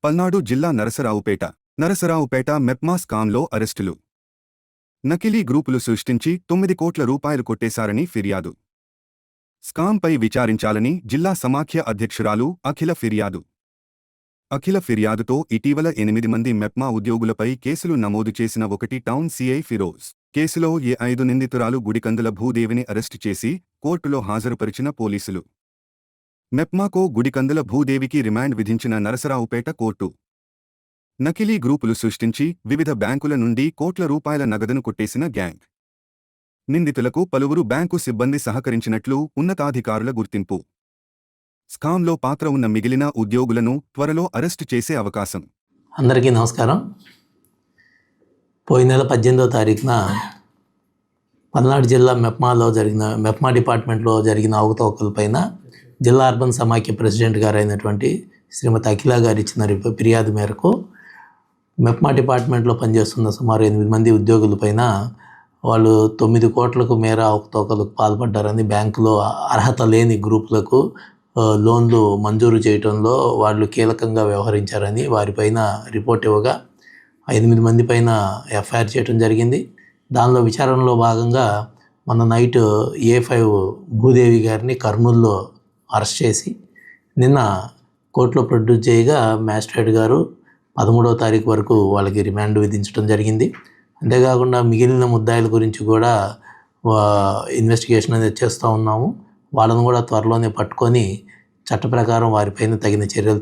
పల్నాడు జిల్లా నరసరావుపేట మెప్మా స్కామ్లో అరెస్టులు. నకిలీ గ్రూపులు సృష్టించి 9 కోట్ల రూపాయలు కొట్టేశారని ఫిర్యాదు. స్కాంపై విచారించాలని జిల్లా సమాఖ్య అధ్యక్షురాలు అఖిల ఫిర్యాదుతో ఇటీవల 8 మంది మెప్మా ఉద్యోగులపై కేసులు నమోదు చేసిన 1 టౌన్ సీఐ ఫిరోజ్. కేసులో 5 నిందితురాలు గుడికందుల భూదేవిని అరెస్టు చేసి కోర్టులో హాజరుపరిచిన పోలీసులు. మెప్మాకో గుడికందుల భూదేవికి రిమాండ్ విధించిన నరసరావుపేట కోర్టు. నకిలీ గ్రూపులు సృష్టించి వివిధ బ్యాంకుల నుండి కోట్ల రూపాయల నగదును కొట్టేసిన గ్యాంగ్. నిందితులకు పలువురు బ్యాంకు సిబ్బంది సహకరించినట్లు ఉన్నతాధికారుల గుర్తింపు. స్కామ్లో పాత్ర ఉన్న మిగిలిన ఉద్యోగులను త్వరలో అరెస్టు చేసే అవకాశం. అందరికీ నమస్కారం. పోయిన నెల 18వ తారీఖున పల్నాడు జిల్లా మెప్మా డిపార్ట్మెంట్లో జరిగిన అవకతవకలపైన జిల్లా అర్బన్ సమాఖ్య ప్రెసిడెంట్ గారు అయినటువంటి శ్రీమతి అఖిల గారు ఇచ్చిన ఫిర్యాదు మేరకు మెప్మా డిపార్ట్మెంట్లో పనిచేస్తున్న సుమారు 8 మంది ఉద్యోగులపైన వాళ్ళు 9 కోట్లకు మేర అవకతవకలకు పాల్పడ్డారని, బ్యాంకులో అర్హత లేని గ్రూపులకు లోన్లు మంజూరు చేయడంలో వాళ్ళు కీలకంగా వ్యవహరించారని వారిపైన రిపోర్ట్ ఇవ్వగా 8 మంది పైన ఎఫ్ఐఆర్ చేయడం జరిగింది. దానిలో విచారణలో భాగంగా మొన్న నైట్ A5 భూదేవి గారిని కర్నూలులో అరెస్ట్ చేసి నిన్న కోర్టులో ప్రొడ్యూస్ చేయగా మ్యాజిస్ట్రేట్ గారు 13వ తారీఖు వరకు వాళ్ళకి రిమాండ్ విధించడం జరిగింది. అంతేకాకుండా మిగిలిన ముద్దాయిల గురించి కూడా ఇన్వెస్టిగేషన్ అనేది చేస్తూ ఉన్నాము. వాళ్ళను కూడా త్వరలోనే పట్టుకొని చట్ట ప్రకారం వారిపైన తగిన చర్యలు